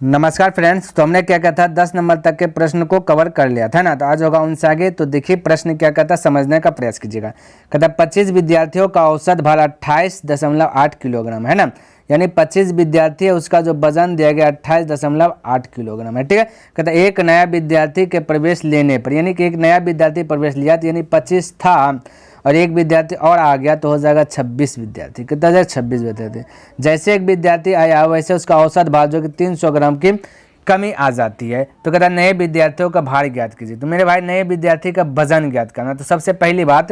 नमस्कार फ्रेंड्स। तो हमने क्या कहता है 10 नंबर तक के प्रश्न को कवर कर लिया था ना। तो आज होगा उनसे आगे। तो देखिए प्रश्न क्या कहता है, समझने का प्रयास कीजिएगा। कहता है 25 विद्यार्थियों का औसत भार 28.8 किलोग्राम है ना। यानी 25 विद्यार्थी है, उसका जो वजन दिया गया 28.8 किलोग्राम है। ठीक है। कहता है एक नया विद्यार्थी के प्रवेश लेने पर, यानी कि एक नया विद्यार्थी प्रवेश लिया तो यानी 25 था और एक विद्यार्थी और आ गया तो हो जाएगा 26 विद्यार्थी। कितना जाएगा 26 विद्यार्थी। जैसे एक विद्यार्थी आया वैसे उसका औसत भार जो कि 300 ग्राम की कमी आ जाती है। तो कहता है नए विद्यार्थियों का भार ज्ञात कीजिए। तो मेरे भाई नए विद्यार्थी का वजन ज्ञात करना। तो सबसे पहली बात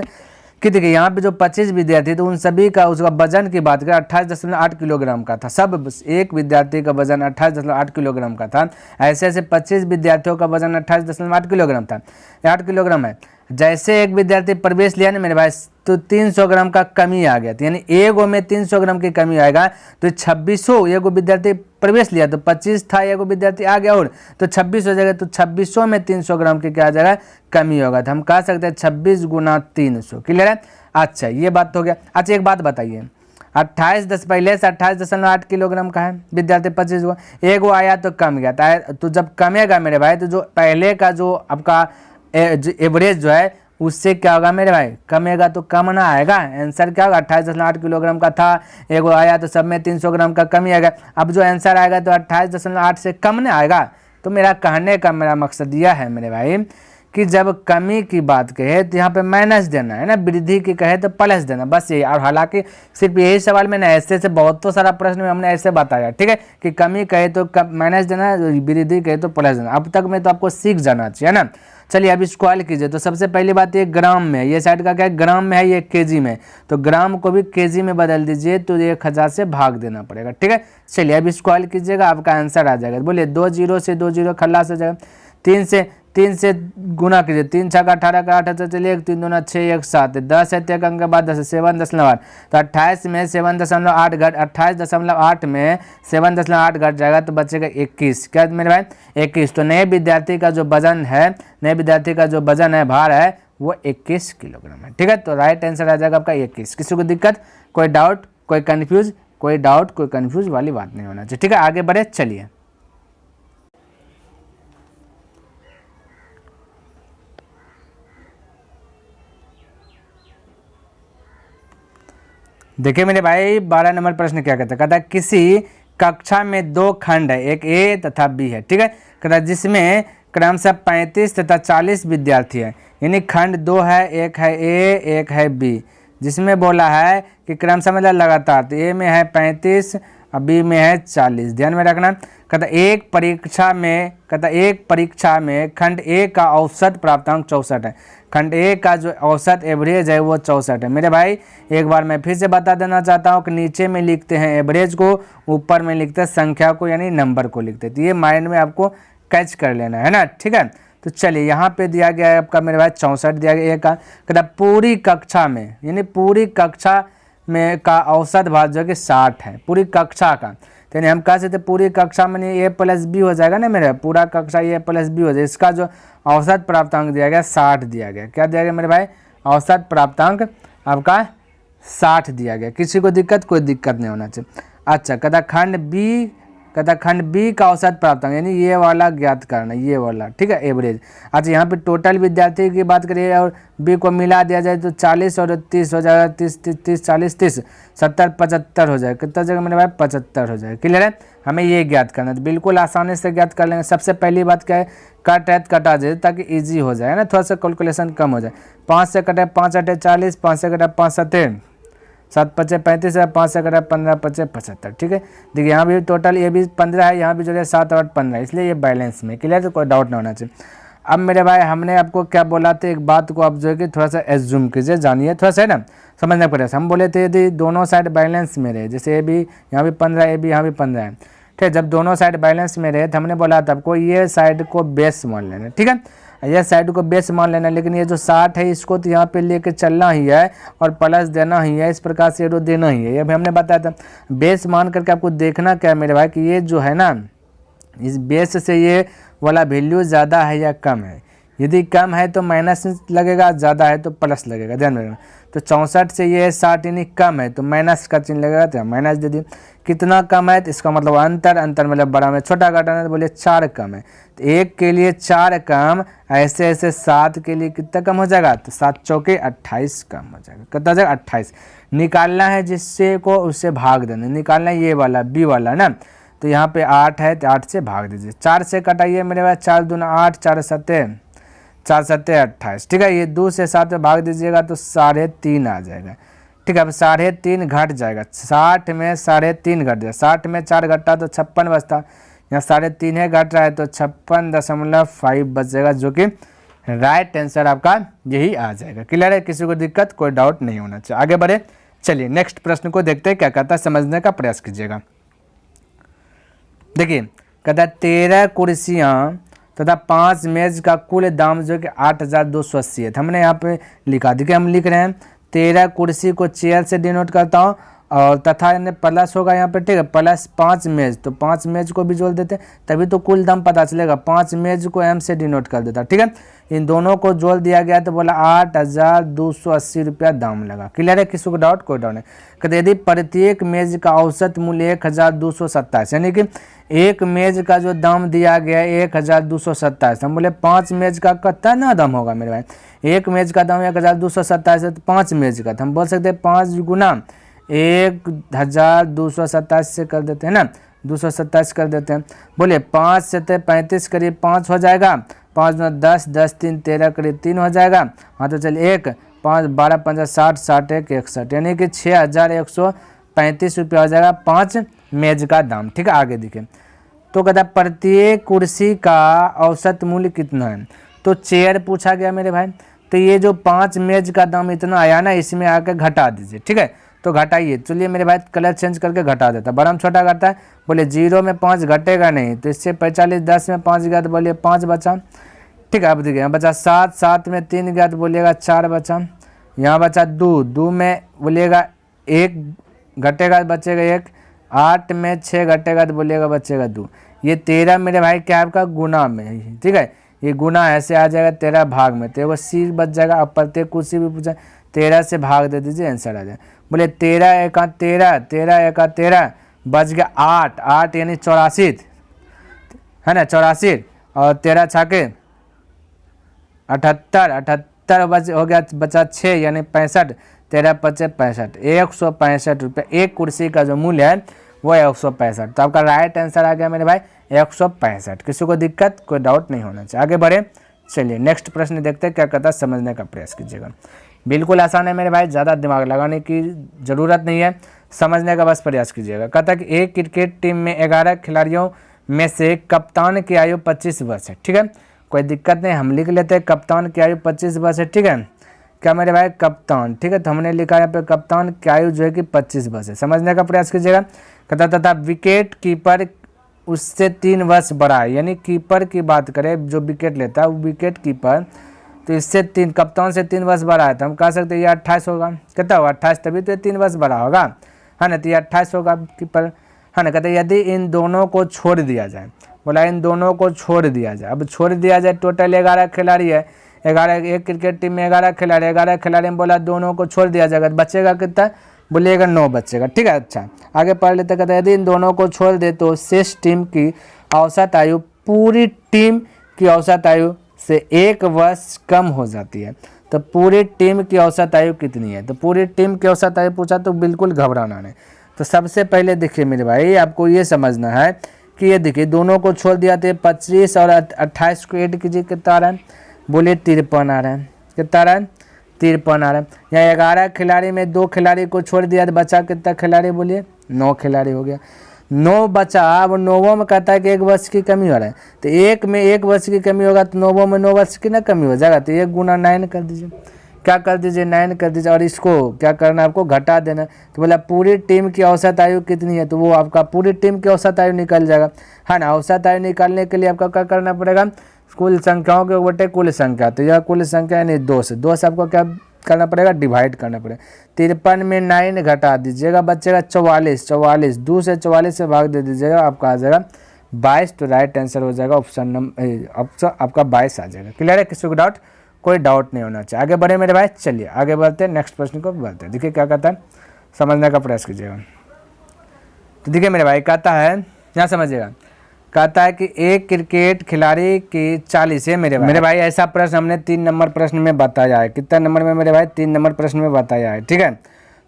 कि देखिए यहाँ पे जो 25 विद्यार्थी तो उन सभी का उसका वजन की बात करें 28.8 किलोग्राम का था। सब एक विद्यार्थी का वजन 28.8 किलोग्राम का था। ऐसे ऐसे 25 विद्यार्थियों का वजन 28.8 किलोग्राम था, 8 किलोग्राम है। जैसे एक विद्यार्थी प्रवेश लिया ना मेरे भाई तो 300 ग्राम का कमी आ गया। यानी एगो में 300 ग्राम की कमी आएगा तो 2600 एगो विद्यार्थी प्रवेश लिया तो 25 था, एगो विद्यार्थी आ गया और तो 26 हो जाएगा। तो 2600 में 300 ग्राम की क्या आ जाएगा, कमी होगा। तो हम कह सकते हैं 26 गुना 300। क्लियर है। अच्छा ये बात हो गया। अच्छा एक बात बताइए, 28 पहले से 28.8 किलोग्राम का है विद्यार्थी 25 को, एगो आया तो कम गया। तो जब कमेगा मेरे भाई तो जो पहले का जो आपका एवरेज जो है उससे क्या होगा मेरे भाई, कमेगा तो कम ना आएगा। आंसर क्या होगा, 28.8 किलोग्राम का था, एगो आया तो सब में 300 ग्राम का कमी आएगा। अब जो आंसर आएगा तो 28.8 से कम ना आएगा। तो मेरा कहने का मेरा मकसद यह है मेरे भाई कि जब कमी की बात कहे तो यहाँ पे माइनस देना है ना, वृद्धि की कहे तो प्लस देना, बस यही। और हालांकि सिर्फ यही सवाल में ना, ऐसे से बहुत तो सारा प्रश्न में हमने ऐसे बताया। ठीक है कि कमी कहे तो माइनस देना, वृद्धि कहे तो प्लस देना। अब तक में तो आपको सीख जाना चाहिए ना। चलिए अब इसको हल कीजिए। तो सबसे पहली बात ये ग्राम में, ये साइड का क्या है ग्राम में है, ये केजी में। तो ग्राम को भी केजी में बदल दीजिए तो 1000 से भाग देना पड़ेगा। ठीक है। चलिए अब इसको हल कीजिएगा, आपका आंसर आ जाएगा। बोलिए 2 0 से 2 0 खल्लास हो जाएगा। 3 से गुना कीजिए, 3 6 का 18 का 8 चलिए 1 3 2 6 1 7 10 है, 1 अंक के बाद 10 7.8। तो 28 में 7.8 घट 28.8 में 7.8 घट जाएगा तो बचेगा 21। क्या मेरे भाई 21। तो नए विद्यार्थी का जो वजन है, नए विद्यार्थी का जो वजन है, भार है, वो 21 किलोग्राम है। ठीक है। तो राइट आंसर आ जाएगा आपका 21। किसी को दिक्कत, कोई डाउट, कोई कन्फ्यूज, कोई डाउट कोई कन्फ्यूज वाली बात नहीं होना चाहिए। ठीक है आगे बढ़े। चलिए देखिए मेरे भाई 12 नंबर प्रश्न क्या कहता है। कहता है किसी कक्षा में 2 खंड है, एक ए तथा बी है। ठीक है। कहता है जिसमें क्रमशः 35 तथा 40 विद्यार्थी है। यानी खंड 2 है, एक है ए एक है बी, जिसमें बोला है कि क्रमशः मतलब लगातार। तो ए में है 35 और बी में है 40। ध्यान में रखना। कहता एक परीक्षा में खंड ए का औसत प्राप्तांक 64 है। खंड ए का जो औसत एवरेज है वो 64 है। मेरे भाई एक बार मैं फिर से बता देना चाहता हूँ कि नीचे में लिखते हैं एवरेज को, ऊपर में लिखते हैं संख्या को यानी नंबर को लिखते हैं। तो ये माइंड में आपको कैच कर लेना है ना। ठीक है। तो चलिए यहाँ पे दिया गया है आपका मेरे भाई 64 दिया गया ए का। कहता पूरी कक्षा में, यानी पूरी कक्षा में का औसत भार जो कि 60 है, पूरी कक्षा का। तो यानी हम कह सकते पूरी कक्षा में ए प्लस बी हो जाएगा ना मेरे, पूरा कक्षा ए प्लस बी हो जाएगा। इसका जो औसत प्राप्तांक दिया गया 60 दिया गया। क्या दिया गया मेरे भाई, औसत प्राप्तांक आपका 60 दिया गया। किसी को दिक्कत, कोई दिक्कत नहीं होना चाहिए। अच्छा कहता खंड बी का औसत प्राप्तांक यानी ये वाला ज्ञात करना, ये वाला। ठीक है एवरेज। अच्छा यहाँ पे टोटल विद्यार्थी की बात करिए और बी को मिला दिया जाए तो 40 और 30 हो जाएगा, 30 40 30 70 75 हो जाएगा। कितना जगह मेरे भाई 75 हो जाएगा। क्लियर है। हमें ये ज्ञात करना है तो बिल्कुल आसानी से ज्ञात कर लेंगे। सबसे पहली बात क्या है, कट है कटा जाए ताकि ईजी हो जाए ना, थोड़ा सा कैलकुलेशन कम हो जाए। 5 से कटे 5 8 40, 5 से कटे 5 7 7 5 35 है, 5 से कटा 15 5 75। ठीक है। देखिए यहाँ भी टोटल ये भी 15 है, यहाँ भी जो है 7 8 15, इसलिए ये बैलेंस में। क्लियर। तो कोई डाउट नहीं होना चाहिए। अब मेरे भाई हमने आपको क्या बोला था, एक बात को आप जो है कि थोड़ा सा एज्यूम कीजिए, जानिए, थोड़ा सा है ना समझना पड़ेगा। हम बोले थे यदि दोनों साइड बैलेंस में रहे, जैसे ए भी यहाँ भी 15 ए भी यहाँ भी 15 है। ठीक है। जब दोनों साइड बैलेंस में रहे तो हमने बोला था आपको ये साइड को बेस मान लेना। ठीक है। यह साइड को बेस मान लेना, लेकिन ये जो 60 है इसको तो यहाँ पे लेके चलना ही है और प्लस देना ही है, इस प्रकार से एरो देना ही है। ये भी हमने बताया था। बेस मान करके आपको देखना क्या मेरे भाई कि ये जो है ना, इस बेस से ये वाला वैल्यू ज़्यादा है या कम है। यदि कम है तो माइनस लगेगा, ज़्यादा है तो प्लस लगेगा। ध्यान में रखना। तो 64 से ये 60 यानी कम है, तो माइनस का चिन्ह लगेगा तो माइनस दे दिए। कितना कम है, तो इसका मतलब अंतर, अंतर मतलब बड़ा में छोटा घटाना है तो बोले 4 कम है, तो 1 के लिए 4 कम, ऐसे ऐसे 7 के लिए कितना कम हो जाएगा, तो 7 चौके 28 कम हो जाएगा। कितना हो जाएगा 28। निकालना है जिससे को उससे भाग देना, निकालना है ये वाला बी वाला ना, तो यहाँ पे 8 है तो 8 से भाग दीजिए। 4 से कटाइए मेरे पास, 4 दूना 8, 4 सत्ते 28, ठीक है। ये 2 से 7 में भाग दीजिएगा तो 3.5 आ जाएगा, ठीक है। अब 3.5 घट जाएगा, 60 में 3.5 घट जाएगा, 60 में 4 घटा तो 56 बचता, यहाँ 3.5 है घट रहा है तो 56.5 बच जाएगा, जो कि राइट आंसर आपका यही आ जाएगा। क्लियर है, किसी को दिक्कत कोई डाउट नहीं होना चाहिए। आगे बढ़े, चलिए नेक्स्ट प्रश्न को देखते हैं क्या कहता है, समझने का प्रयास कीजिएगा। देखिए कहता है 13 कुर्सियाँ तथा 5 मेज का कुल दाम जो कि 8,280 है। हमने यहाँ पे लिखा, देखिए हम लिख रहे हैं 13 कुर्सी को चेयर से डिनोट करता हूँ और तथा प्लस होगा यहाँ पे, ठीक है, प्लस 5 मेज, तो 5 मेज को भी जोड़ देते हैं तभी तो कुल दाम पता चलेगा। 5 मेज को एम से डिनोट कर देता, ठीक है। इन दोनों को जोड़ दिया गया तो बोला 8,280 रुपया दाम लगा। क्लियर है, किसी को डाउट कोई डाउट नहीं। कहते यदि प्रत्येक मेज का औसत मूल्य 1,227, यानी कि एक मेज का जो दाम दिया गया है 1,227, हम बोले 5 मेज का कितना दाम होगा मेरे भाई, एक मेज का दाम 1,227 है तो 5 मेज का, तो हम बोल सकते हैं 5 गुना 1,227 से कर देते हैं ना, 227 कर देते हैं। बोले 5 से 35 करीब 5 हो जाएगा, 5 में 10, 10 3 13 करीब 3 हो जाएगा। हाँ तो चलिए 1 5 12 5 60 60 1 61, यानी कि 6,135 रुपया हो जाएगा 5 मेज का दाम, ठीक है। आगे देखिए तो कहता प्रत्येक कुर्सी का औसत मूल्य कितना है, तो चेयर पूछा गया मेरे भाई, तो ये जो 5 मेज का दाम इतना आया ना, इसमें आकर घटा दीजिए, ठीक है। तो घटाइए, चलिए मेरे भाई कलर चेंज करके घटा देता, बड़ा में छोटा घटा है, बोले 0 में 5 घटेगा नहीं, तो इससे 45, 10 में 5 गया तो बोलिए 5 बचा, ठीक है। अब देखिए यहाँ बचा 7, 7 में 3 गया तो बोलिएगा 4 बचा, यहाँ बचा 2, 2 में बोलिएगा 1 घटेगा बचेगा 1, 8 में 6 घटेगा तो बोलिएगा बचेगा 2। ये 13 मेरे भाई क्या आपका गुना में है, ठीक है, ये गुना ऐसे आ जाएगा 13 भाग में, तो वो सी बच जाएगा। अब प्रत्येक कुर्सी भी पूछा 13 से भाग दे दीजिए, आंसर आ जाए। बोले 13 एका 13, 13 एका 13 बच गया 8, 8 यानी 84 है ना, 84 और 13 छाके 78, 78 बच हो गया, बचा 6 यानी 65, 13 पचे 65, 165 रुपये एक कुर्सी का जो मूल्य है वो 165। तो आपका राइट आंसर आ गया मेरे भाई 165। किसी को दिक्कत कोई डाउट नहीं होना चाहिए। आगे बढ़े, चलिए नेक्स्ट प्रश्न देखते हैं क्या कहता है, समझने का प्रयास कीजिएगा। बिल्कुल आसान है मेरे भाई, ज़्यादा दिमाग लगाने की ज़रूरत नहीं है, समझने का बस प्रयास कीजिएगा। कहता है कि एक क्रिकेट टीम में 11 खिलाड़ियों में से कप्तान की आयु 25 वर्ष है, ठीक है। कोई दिक्कत नहीं, हम लिख लेते हैं कप्तान की आयु 25 वर्ष है, ठीक है। क्या मेरे भाई कप्तान, ठीक है, तो हमने लिखा यहाँ पे कप्तान की आयु जो है कि 25 वर्ष है, समझने का प्रयास कीजिएगा। कहता तथा विकेट कीपर उससे 3 वर्ष बड़ा है, यानी कीपर की बात करें जो विकेट लेता है वो विकेट कीपर, तो इससे 3 कप्तान से 3 वर्ष बड़ा है, तो हम कह सकते हैं ये 28 होगा। कितना होगा 28, तभी तो ये 3 वर्ष बड़ा होगा, है ना, तो ये 28 होगा कीपर, है ना। कहते यदि इन दोनों को छोड़ दिया जाए, बोला इन दोनों को छोड़ दिया जाए, अब छोड़ दिया जाए टोटल 11 खिलाड़ी है, 11 एक क्रिकेट टीम में 11 खिलाड़ी, 11 खिलाड़ी में बोला दोनों को छोड़ दिया जाएगा, बचेगा कितना, बोलिएगा 9 बचेगा, ठीक है। अच्छा आगे पढ़ लेते, कहते यदि इन दोनों को छोड़ दे तो शेष टीम की औसत आयु पूरी टीम की औसत आयु से 1 वर्ष कम हो जाती है। तो पूरी टीम की औसत आयु कितनी है, तो पूरी टीम की औसत आयु पूछा तो बिल्कुल घबराना नहीं। तो सबसे पहले देखिए मेरे भाई आपको ये समझना है कि ये देखिए दोनों को छोड़ दिया तो 25 और 28 को ऐड कीजिए, कितना आ रहा है, बोलिए 53 आ रहा है, कितना आ रहा है 53 आ रहा है। यहाँ 11 खिलाड़ी में 2 खिलाड़ी को छोड़ दिया तो बचा कितना खिलाड़ी, बोलिए 9 खिलाड़ी हो गया, 9 बचा। अब 9 में कहता है कि 1 वर्ष की कमी हो रहा है, तो 1 में 1 वर्ष की कमी होगा तो 9 में 9 वर्ष की ना कमी हो जाएगा, तो 1 गुना 9 कर दीजिए, क्या कर दीजिए 9 कर दीजिए, और इसको क्या करना है आपको घटा देना। तो बोला पूरी टीम की औसत आयु कितनी है, तो वो आपका पूरी टीम की औसत आयु निकल जाएगा, है ना। औसत आयु निकालने के लिए आपका क्या करना पड़ेगा, कुल संख्याओं के बटे कुल संख्या, तो यह कुल संख्या यानी 2 से आपको क्या करना पड़ेगा, डिवाइड करना पड़ेगा। 53 में 9 घटा दीजिएगा, बचेगा 44, 44 2 से 44 से भाग दे दीजिएगा, आपका आ जाएगा 22। तो राइट आंसर हो जाएगा ऑप्शन आपका 22 आ जाएगा। क्लियर है, किसी को डाउट कोई डाउट नहीं होना चाहिए। आगे बढ़े मेरे भाई, चलिए आगे बढ़ते हैं, नेक्स्ट प्रश्न को बढ़ते हैं। देखिए क्या कहता है, समझने का प्रयास कीजिएगा। तो देखिए मेरे भाई कहता है, यहाँ समझिएगा, कहता है कि एक क्रिकेट खिलाड़ी की 40 है मेरे भाई ऐसा प्रश्न हमने 3 नंबर प्रश्न में बताया है। कितना नंबर में मेरे भाई, 3 नंबर प्रश्न में बताया है, ठीक है।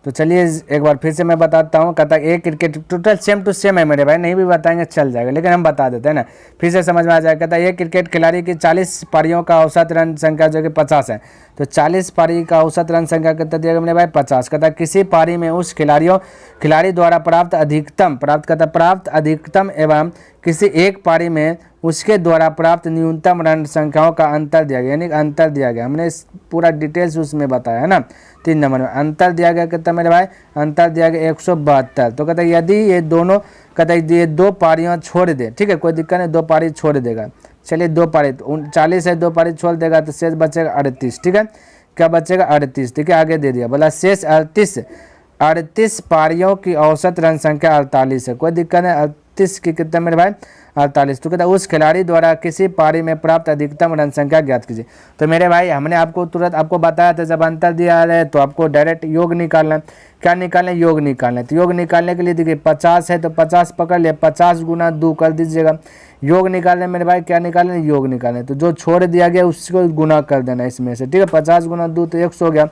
तो चलिए एक बार फिर से मैं बताता हूँ। कहता है एक cricket, total same to same है मेरे भाई, नहीं भी बताएंगे चल जाएगा, लेकिन हम बता देते हैं ना, फिर से समझ में आ जाएगा। कहता है एक क्रिकेट खिलाड़ी की 40 पारियों का औसत रन संख्या जो कि 50 है। तो 40 पारी का औसत रन संख्या कितना दिया गया मेरे भाई, 50। कहता है किसी पारी में उस खिलाड़ी द्वारा प्राप्त अधिकतम एवं किसी एक पारी में उसके द्वारा प्राप्त न्यूनतम रन संख्याओं का अंतर दिया गया, यानी अंतर दिया गया। हमने पूरा डिटेल्स उसमें बताया है ना। 3 नंबर में अंतर दिया गया कितना मेरे भाई, अंतर दिया गया 172। तो कहता है यदि ये दोनों, कहता है ये 2 पारियां छोड़ दे, ठीक है, कोई दिक्कत नहीं, 2 पारी छोड़ देगा। चलिए 2 पारी, 40 है, 2 पारी छोड़ देगा तो शेष बचेगा 38, ठीक है। क्या बचेगा, 38, ठीक है। आगे दे दिया, बोला शेष 38 पारियों की औसत रन संख्या 48 है, कोई दिक्कत नहीं। 38 की कितना मेरे भाई, 48। तो कहता है उस खिलाड़ी द्वारा किसी पारी में प्राप्त अधिकतम रन संख्या ज्ञात कीजिए। तो मेरे भाई हमने आपको तुरंत आपको बताया था, जब अंतर दिया है तो आपको डायरेक्ट योग निकालना है। क्या निकालना है, योग निकालना है। तो योग निकालने के लिए देखिए 50 है तो 50 पकड़ लिया, 50 गुना 2 कर दीजिएगा। योग निकालने मेरे भाई, क्या निकालना है, योग निकालना है। तो जो छोड़ दिया गया उसको गुना कर देना इसमें से, ठीक है। 50 गुना 2 तो 100 हो गया,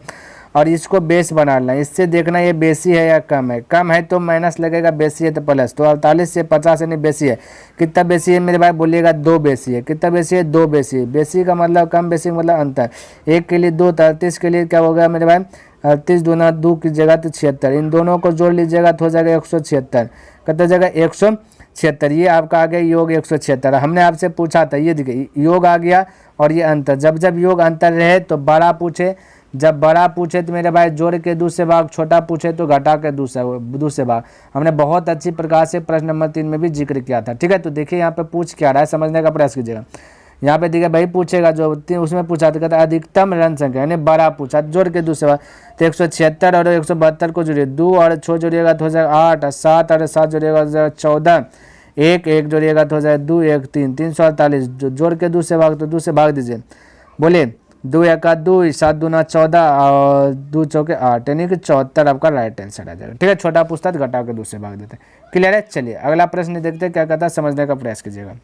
और इसको बेस बनाना है। इससे देखना ये बेसी है या कम है, कम है तो माइनस लगेगा, बेसी है तो प्लस। तो 48 से 50 यानी बेसी है। कितना बेसी है मेरे भाई, बोलिएगा 2 बेसी है। कितना बेसी है, 2 बेसी है। बेसी का मतलब कम, बेसी का मतलब अंतर। 1 के लिए 2, 38 के लिए क्या होगा मेरे भाई, 38 दूना 2 की जगह तो 76। इन दोनों को जोड़ लीजिएगा तो हो जाएगा 176। कितना जगह 176। ये आपका आ गया योग 176। हमने आपसे पूछा था, ये देखिए योग आ गया और ये अंतर। जब योग अंतर रहे तो बड़ा पूछे, जब बड़ा पूछे तो मेरे भाई जोड़ के दूसरे भाग, छोटा पूछे तो घटा के दूसरे भाग। हमने बहुत अच्छी प्रकार से प्रश्न नंबर 3 में भी जिक्र किया था, ठीक है। तो देखिए यहाँ पे पूछ क्या रहा है, समझने का प्रयास कीजिएगा। यहाँ पे देखिए भाई पूछेगा जो उसमें पूछा था, कहता अधिकतम रन संख्या, यानी बड़ा पूछा, जोड़ के दूसरे भाग। तो 176 और 172 को जोड़िए, 2 और 6 जोड़िएगा तो हो जाएगा 8, 7 और 7 जोड़िएगा तो 14, 1 जोड़िएगा तो हो जाएगा 2, 1 3, 348। जोड़ के दूसरे भाग, तो दूसरे भाग दीजिए, बोलिए 2 1 2, 7 दूना 14 और 2 चौके 8, यानी कि 74 आपका राइट आंसर आ जाएगा, ठीक है। छोटा पूछता तो घटा के दूसरे भाग देते हैं। क्लियर है। चलिए अगला प्रश्न देखते हैं क्या कहता है, समझने का प्रयास कीजिएगा।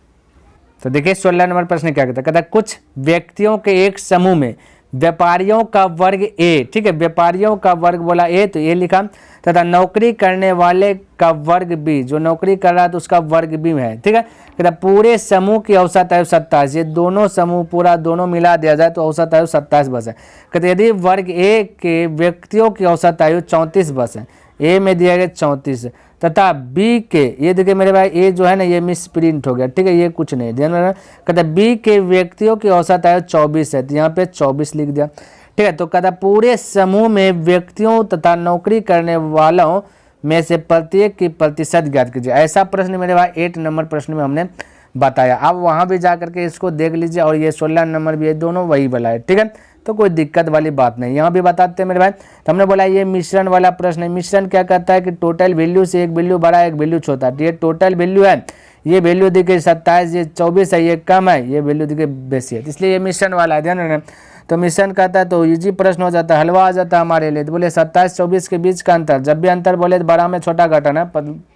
तो देखिए 16 नंबर प्रश्न क्या कहता है, कहता है कुछ व्यक्तियों के एक समूह में व्यापारियों का वर्ग ए, ठीक है, व्यापारियों का वर्ग बोला ए तो ए लिखा, तथा नौकरी करने वाले का वर्ग बी, जो नौकरी कर रहा है तो उसका वर्ग बी है, ठीक है। कहता पूरे समूह की औसत आयु 27, ये दोनों समूह पूरा दोनों मिला दिया जाए तो औसत आयु 27 वर्ष है। कहते यदि वर्ग ए के व्यक्तियों की औसत आयु 34 वर्ष है, ए में दिया गया 34, तथा बी के, ये देखिए मेरे भाई ए जो है ना ये मिस प्रिंट हो गया, ठीक है, ये कुछ नहीं ध्यान में। कहता बी के व्यक्तियों की औसत आयु 24 है, तो यहाँ पे 24 लिख दिया, ठीक है। तो कहता पूरे समूह में व्यक्तियों तथा नौकरी करने वालों में से प्रत्येक की प्रतिशत ज्ञात कीजिए। ऐसा प्रश्न मेरे भाई 8 नंबर प्रश्न में हमने बताया। आप वहाँ भी जा करके इसको देख लीजिए, और ये 16 नंबर भी है, दोनों वही वाला है, ठीक है। तो कोई दिक्कत वाली बात नहीं, यहाँ भी बताते हैं मेरे भाई। तो हमने बोला ये मिश्रण वाला प्रश्न है। मिश्रण क्या कहता है कि टोटल वैल्यू से एक वैल्यू बड़ा एक वैल्यू छोटा, ये टोटल वैल्यू है, ये वैल्यू देखिए 27, ये 24 है, ये कम है, ये वैल्यू देखिए बेसी है, इसलिए ये मिश्रण वाला है, ध्यान रखना। तो मिश्रण कहता है तो इजी प्रश्न हो जाता है, हलवा आ जाता है हमारे लिए। तो बोले 27 24 के बीच का अंतर, जब भी अंतर बोले तो बड़ा में छोटा घटाना,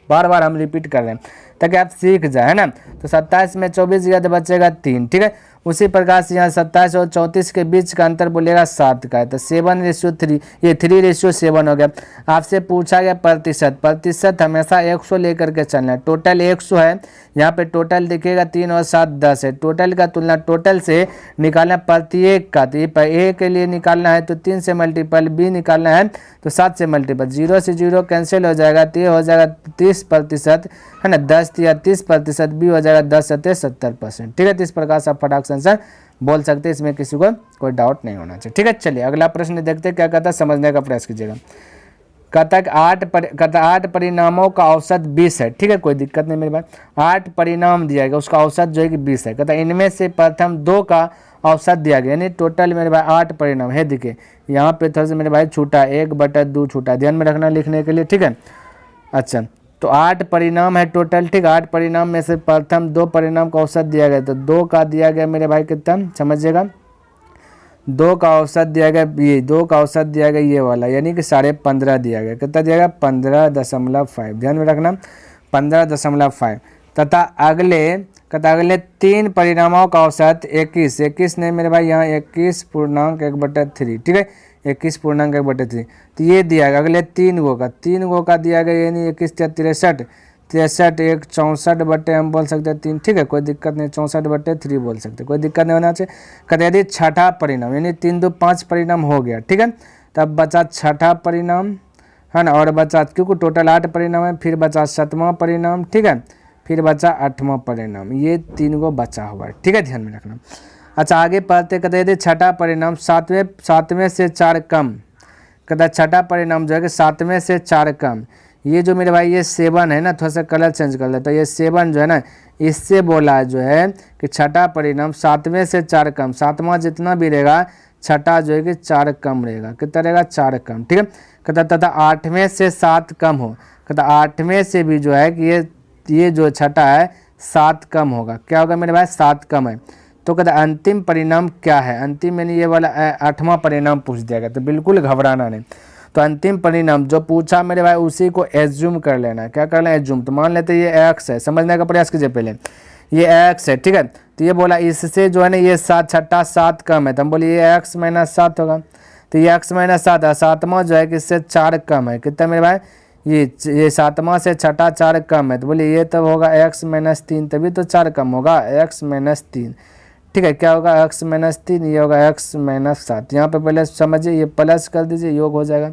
बार बार हम रिपीट कर रहे हैं ताकि आप सीख जाए, है ना। तो 27 में 24 गया तो बचेगा 3, ठीक है। उसी प्रकार से यहाँ 27 और 34 के बीच का अंतर बोलेगा 7 का है, तो 7:3, ये 3:7 हो गया। आपसे पूछा गया प्रतिशत, प्रतिशत हमेशा 100 लेकर के चलना है। टोटल 100 है, यहाँ पे टोटल देखिएगा 3 और 7 10 है। टोटल का तुलना टोटल से निकालना प्रत्येक का, तो ये ए के लिए निकालना है तो 3 से मल्टीपल, बी निकालना है तो 7 से मल्टीपल, 0 से 0 कैंसिल हो जाएगा, तो ये हो जाएगा 30% है ना, 10 या 30%, बी हो जाएगा 10 या 70%, ठीक है। तो इस प्रकार से आप फटाक से आंसर बोल सकते हैं, इसमें किसी को कोई डाउट नहीं होना चाहिए, ठीक है। चलिए अगला प्रश्न देखते हैं क्या कहता है, समझने का प्रयास कीजिएगा। कहता है 8 परिणामों का औसत 20 है, ठीक है, कोई दिक्कत नहीं मेरे भाई। 8 परिणाम दिया गया, उसका औसत जो है कि 20 है। कहता है इनमें से प्रथम 2 का औसत दिया गया, यानी टोटल मेरे भाई 8 परिणाम है। देखिए यहाँ पे थोड़ा सा मेरे भाई छूटा, 1/2 छूटा, ध्यान में रखना लिखने के लिए, ठीक है। अच्छा तो 8 परिणाम है टोटल, ठीक। 8 परिणाम में से प्रथम 2 परिणाम का औसत दिया गया, तो 2 का दिया गया मेरे भाई कितना समझिएगा, 2 का औसत दिया गया, ये 2 का औसत दिया गया ये वाला, यानी कि 15.5 दिया गया। कितना दिया गया? 15.5। ध्यान में रखना 15.5 तथा अगले 3 परिणामों का औसत 21 नहीं मेरे भाई, यहाँ 21.1/3, ठीक है, 21.1/3। तो ये दिया गया अगले 3 गो का दिया गया, यानी 21 63 1 64 हम बोल सकते हैं 3, ठीक है, कोई दिक्कत नहीं, 64/3 बोल सकते, कोई दिक्कत नहीं होना चाहिए। कहते यदि छठा परिणाम, यानी 3 2 5 परिणाम हो गया, ठीक है, तब बचा छठा परिणाम, है ना, और बचा, क्योंकि टोटल 8 परिणाम है, फिर बचा 7वां परिणाम, ठीक है, फिर बचा 8वां परिणाम, ये 3 गो बचा हुआ है, ठीक है, ध्यान में रखना। अच्छा आगे पढ़ते, कहते यदि छठा परिणाम 7वें से 4 कम, कहता छठा परिणाम जो है कि 7वें से 4 कम, ये जो मेरे भाई ये 7 है ना, थोड़ा सा कलर चेंज कर लेता है, ये 7 जो है ना, इससे बोला जो है कि छठा परिणाम 7वें से 4 कम, 7वां जितना भी रहेगा छठा जो है कि 4 कम रहेगा, कितना रहेगा? 4 कम, ठीक है। कहता तथा 8वें से 7 कम हो, कहता 8वें से भी जो है कि ये जो छठा है 7 कम होगा, क्या होगा मेरे भाई? 7 कम है। तो कहता अंतिम परिणाम क्या है? अंतिम यानी ये वाला 8वां परिणाम पूछ दिया गया, तो बिल्कुल घबराना नहीं। तो अंतिम परिणाम जो पूछा मेरे भाई उसी को एज्यूम कर लेना है। क्या करना है? एज्यूम। तो मान लेते ये एक्स है, समझने का प्रयास कीजिए पहले, ये एक्स है, ठीक है, तो ये बोला इससे जो है ना ये 7 छठा 7 कम है, तो हम बोले ये एक्स माइनस 7 होगा, तो ये एक्स माइनस 7 है, 7वां जो है कि इससे 4 कम है, कितना मेरे भाई? ये 7वां से छठा 4 कम है, तो बोलिए ये तब होगा एक्स माइनस 3, तभी तो 4 कम होगा, एक्स माइनस 3, ठीक है, क्या होगा? एक्स माइनस 3, ये होगा एक्स माइनस 7। यहाँ पे पहले समझिए, ये प्लस कर दीजिए, योग हो जाएगा,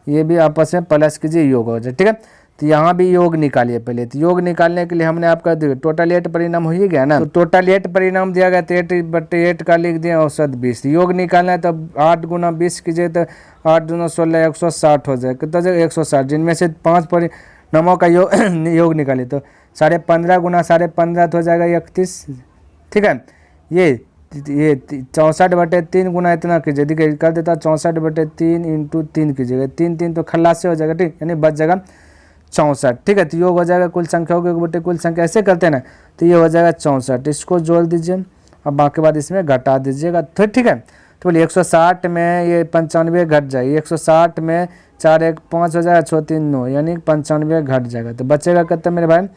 ये भी आपस में प्लस कीजिए, योग हो जाए, ठीक है। तो यहाँ भी योग निकालिए पहले, तो योग निकालने के लिए हमने आपका टोटल 8 परिणाम हो ही गया ना, तो टोटल 8 परिणाम दिया गया, तो 8/8 का लिख दिया, औसत 20। योग निकालना है तो 8 गुना 20 कीजिए, तो 8 दूना 16 160 हो जाए, कितना जाएगा? 160, जिनमें से 5 परिणामों का योग निकालिए, तो 15.5 गुना 15.5 तो हो जाएगा 31, ठीक है। ये 64/3 गुना इतना कीजिए, देखिए कर देता 64/3 इंटू 3 कीजिएगा, 3 तो खल्लास से हो जाएगा, ठीक, यानी बच जाएगा 64, ठीक है। तो योग हो जाएगा कुल संख्या होगी बटे कुल संख्या, ऐसे करते हैं ना, तो ये हो जाएगा 64, इसको जोड़ दीजिए और बाकी बात इसमें घटा दीजिएगा, तो ठीक है। तो बोलिए 160 में ये 95 घट जाएगी, 160 में 4 1 5 हो जाएगा, 6 3 9, यानी 95 घट जाएगा, तो बचेगा कितना मेरे भाई?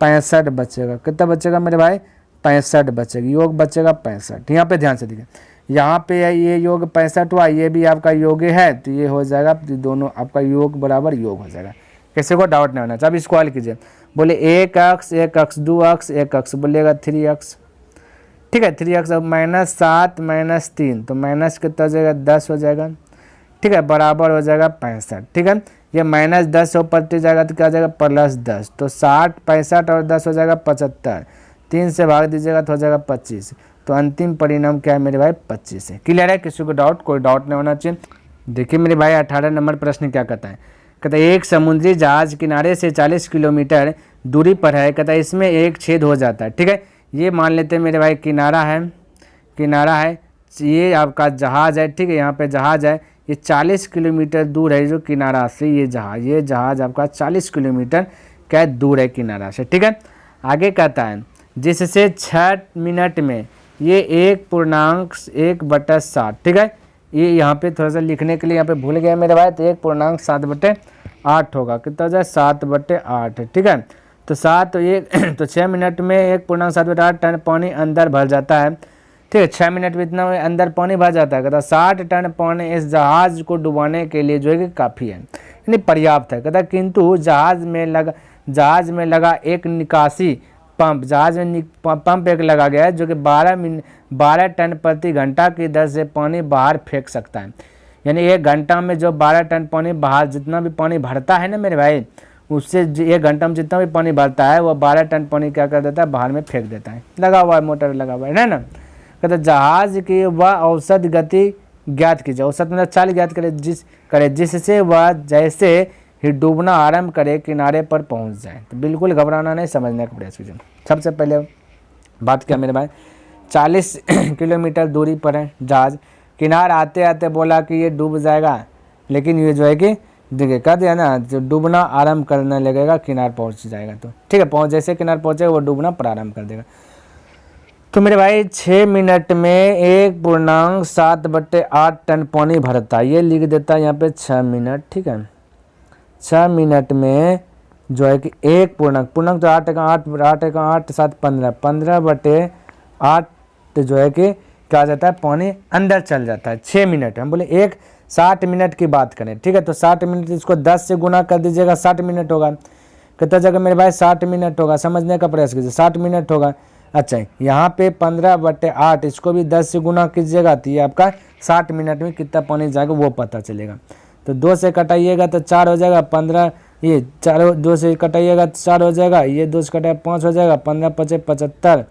65 बचेगा, कितना बचेगा मेरे भाई? 65 बचेगी, योग बचेगा 65। यहाँ पे ध्यान से देखिए, यहाँ पे ये योग 65 हुआ, ये भी आपका योग है, तो ये हो जाएगा, दोनों आपका योग बराबर योग हो जाएगा, किसी को डाउट नहीं होना चाहिए। अब इसको हल कीजिए, बोले 1 अक्स 1 अक्स 2 अक्स 1 अक्स, बोलिएगा 3 अक्स, ठीक है, 3 अक्स। अब -7 -3, तो माइनस कितना हो जाएगा? 10 हो जाएगा, ठीक है, बराबर हो जाएगा 65, ठीक है। ये -10 पलट जाएगा तो क्या हो जाएगा? +10, तो 60 65 और 10 हो जाएगा 75, 3 से भाग दीजिएगा तो हो जाएगा 25। तो अंतिम परिणाम क्या है मेरे भाई? 25 है। क्लियर है? किसी को डाउट? कोई डाउट नहीं होना चाहिए। देखिए मेरे भाई 18 नंबर प्रश्न क्या कहता है? कहता है एक समुद्री जहाज किनारे से 40 किलोमीटर दूरी पर है, कहता है इसमें एक छेद हो जाता है, ठीक है। ये मान लेते हैं मेरे भाई किनारा है, ये आपका जहाज है, ठीक है, यहाँ पे जहाज है, ये 40 किलोमीटर दूर है जो किनारा से, ये जहाज आपका 40 किलोमीटर क्या दूर है किनारा से, ठीक है। आगे कहता है जिससे 6 मिनट में ये 1.1/7, ठीक है। ये यहाँ पे थोड़ा सा लिखने के लिए यहाँ पे भूल गया मेरे भाई, तो 1.7/8 होगा, कितना हो जाए? 7/8, ठीक है। तो 6 मिनट में 1.7/8 टन पानी अंदर भर जाता है, ठीक है, 6 मिनट में इतना अंदर पानी भर जाता है। कहता 60 टन पानी इस जहाज को डुबाने के लिए जो है कि काफ़ी है, यानी पर्याप्त है। कहता किंतु जहाज में लगा एक निकासी पंप, जहाज में पंप एक लगा गया है जो कि 12 टन प्रति घंटा की दर से पानी बाहर फेंक सकता है, यानी 1 घंटा में जो 12 टन पानी बाहर, जितना भी पानी भरता है ना मेरे भाई, उससे 1 घंटा में जितना भी पानी भरता है वो 12 टन पानी क्या कर देता है? बाहर में फेंक देता है। लगा हुआ है, मोटर लगा हुआ है ना। कहते जहाज की वह औसत गति ज्ञात कीजिए, औसत मतलब चाल ज्ञात करे जिससे वह जैसे ही डूबना आरंभ करे किनारे पर पहुंच जाए। तो बिल्कुल घबराना नहीं, समझने का प्रयास कीजिए। सबसे पहले बात क्या मेरे भाई, 40 किलोमीटर दूरी पर है जहाज, किनार आते आते बोला कि ये डूब जाएगा, लेकिन ये जो है कि देखिए कह दिया ना, जो डूबना आरंभ करने लगेगा किनार पहुंच जाएगा, तो ठीक है, जैसे किनार पहुंचेगा वो डूबना प्रारंभ कर देगा। तो मेरे भाई 6 मिनट में 1.7/8 टन पानी भरता है, ये लिख देता है यहाँ पे 6 मिनट, ठीक है। 6 मिनट में जो है कि 1 पूर्णांक तो 8 का 8 7 15/8 जो है कि क्या हो जाता है, पानी अंदर चल जाता है 6 मिनट। हम बोले 60 मिनट की बात करें, ठीक है, तो 60 मिनट इसको 10 से गुना कर दीजिएगा, 60 मिनट होगा। कितना जगह मेरे भाई 60 मिनट होगा, समझने का प्रयास कीजिए, 60 मिनट होगा। अच्छा, यहाँ पे 15/8 इसको भी 10 से गुना कीजिएगा तो ये आपका 60 मिनट में कितना पानी जाएगा वो पता चलेगा। तो 2 से कटाइएगा तो 4 हो जाएगा, 15 ये 4 2 से कटाइएगा तो 4 हो जाएगा, ये 2 से कटाइए 5 हो जाएगा, 15 5 75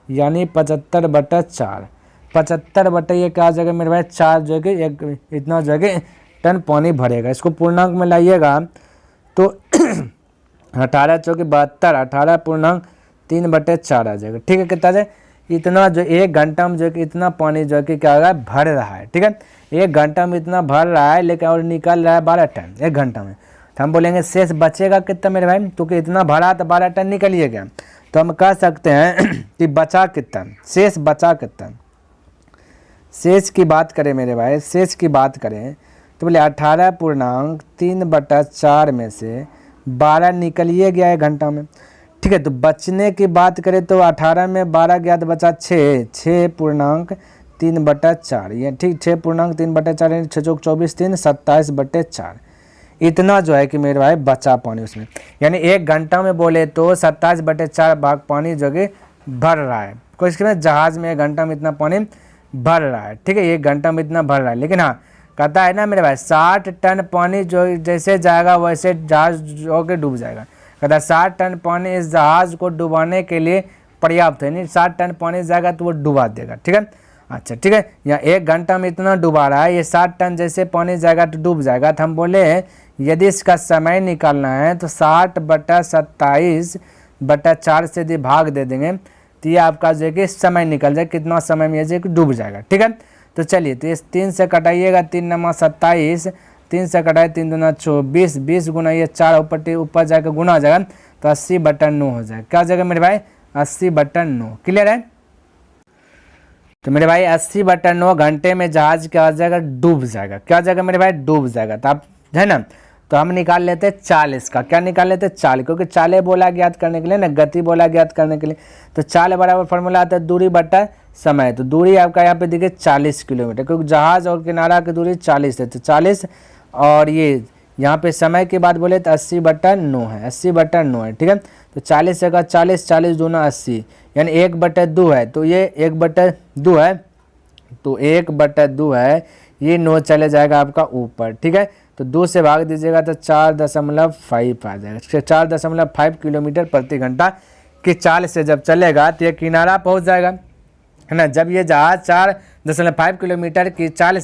यानी 75/4 75 ये क्या हो जाएगा मेरे भाई 4 जो है कि एक इतना जो है कि टन पानी भरेगा। इसको पूर्णांक में लाइएगा तो 18 चौके 72 18.3/4 आ जाएगा, ठीक है। कितना जाए इतना जो 1 घंटा में जो है कि इतना पानी जो है कि क्या होगा भर रहा है, ठीक है। 1 घंटा में इतना भर रहा है लेकिन और निकल रहा है 12 टन 1 घंटा में। तो हम बोलेंगे शेष बचेगा कितना मेरे भाई, क्योंकि इतना भरा तो 12 टन निकलिए गया। तो हम कह सकते हैं कि बचा कितना, शेष बचा कितना। शेष की बात करें मेरे भाई, शेष की बात करें तो बोले 18.3/4 में से 12 निकलिए गया 1 घंटा में, ठीक है। तो बचने की बात करें तो 18 में 12 गया तो बचा 6.3/4 ये, ठीक। 6.3/4 यानी 6 चौक 24 3 27/4 इतना जो है कि मेरे भाई बचा पानी उसमें, यानी 1 घंटा में बोले तो 27/4 भाग पानी जो कि भर रहा है। कोई इसमें जहाज़ में 1 घंटा में इतना पानी भर रहा है, ठीक है, 1 घंटा में इतना भर रहा है। लेकिन हाँ कहता है ना मेरे भाई 60 टन पानी जो जैसे जाएगा वैसे जहाज जो के डूब जाएगा। कहता है 60 टन पानी इस जहाज को डुबाने के लिए पर्याप्त है, नहीं 60 टन पानी जाएगा तो वो डुबा देगा, ठीक है। अच्छा ठीक है, यहाँ 1 घंटा में इतना डुबा रहा है, ये 60 टन जैसे पानी जाएगा तो डूब जाएगा। तो हम बोले यदि इसका समय निकालना है तो 60/27/4 से यदि भाग दे देंगे तो ये आपका जो है कि समय निकल जाए कितना समय में ये डूब जाएगा, ठीक है। तो चलिए, तो इस 3 से कटाइएगा, 3 नमा 27, 3 से कटाए 3 दूना 24, 20 गुना ये 4 ऊपर जाकर गुना हो जाएगा तो 80/9 हो जाएगा। क्या हो जाएगा मेरे भाई 80/9, क्लियर है। तो मेरे भाई 80/9 घंटे में जहाज क्या हो जाएगा डूब जाएगा। क्या हो जाएगा मेरे भाई डूब जाएगा। तो आप है ना, तो हम निकाल लेते हैं 40 का, क्या निकाल लेते हैं 40, क्योंकि चाले बोला ज्ञात करने के लिए ना, गति बोला ज्ञात करने के लिए। तो चाल बराबर फॉर्मूला आता है दूरी बटा समय। तो दूरी आपका यहाँ पे देखिए 40 किलोमीटर, क्योंकि जहाज और किनारा की दूरी 40 है, तो 40 और ये यहाँ पे समय की बात बोले तो 80/9 है, 80/9 है, ठीक है। तो 40 से का 40, 40 दूना 80 यानी 1/2 है, तो ये 1/2 है, तो 1/2 है, ये 9 चले जाएगा आपका ऊपर, ठीक है। तो 2 से भाग दीजिएगा तो 4.5 आ जाएगा, 4.5 किलोमीटर प्रति घंटा की चाल से जब चलेगा तो ये किनारा पहुंच जाएगा, है ना। जब ये जहाज 4.5 किलोमीटर की चाल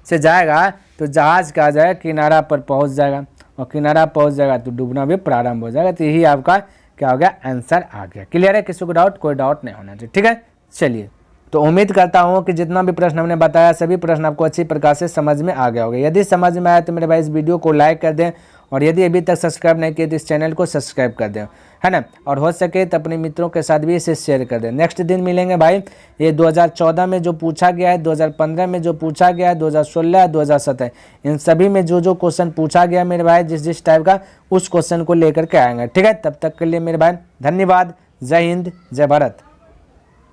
से जाएगा तो जहाज का जाएगा किनारा पर पहुंच जाएगा, और किनारा पहुंच जाएगा तो डूबना भी प्रारंभ हो जाएगा। तो यही आपका क्या हो गया आंसर आ गया। क्लियर है, किसी को डाउट, कोई डाउट नहीं होना चाहिए, ठीक है। चलिए, तो उम्मीद करता हूं कि जितना भी प्रश्न हमने बताया सभी प्रश्न आपको अच्छी प्रकार से समझ में आ गया होगा। यदि समझ में आया तो मेरे भाई इस वीडियो को लाइक कर दें, और यदि अभी तक सब्सक्राइब नहीं किए तो इस चैनल को सब्सक्राइब कर दें, है ना। और हो सके तो अपने मित्रों के साथ भी इसे शेयर कर दें। नेक्स्ट दिन मिलेंगे भाई, ये 2014 में जो पूछा गया है, 2015 में जो पूछा गया है, 2016 2017 इन सभी में जो क्वेश्चन पूछा गया मेरे भाई जिस टाइप का, उस क्वेश्चन को लेकर के आएंगे, ठीक है। तब तक के लिए मेरे भाई धन्यवाद। जय हिंद, जय भारत।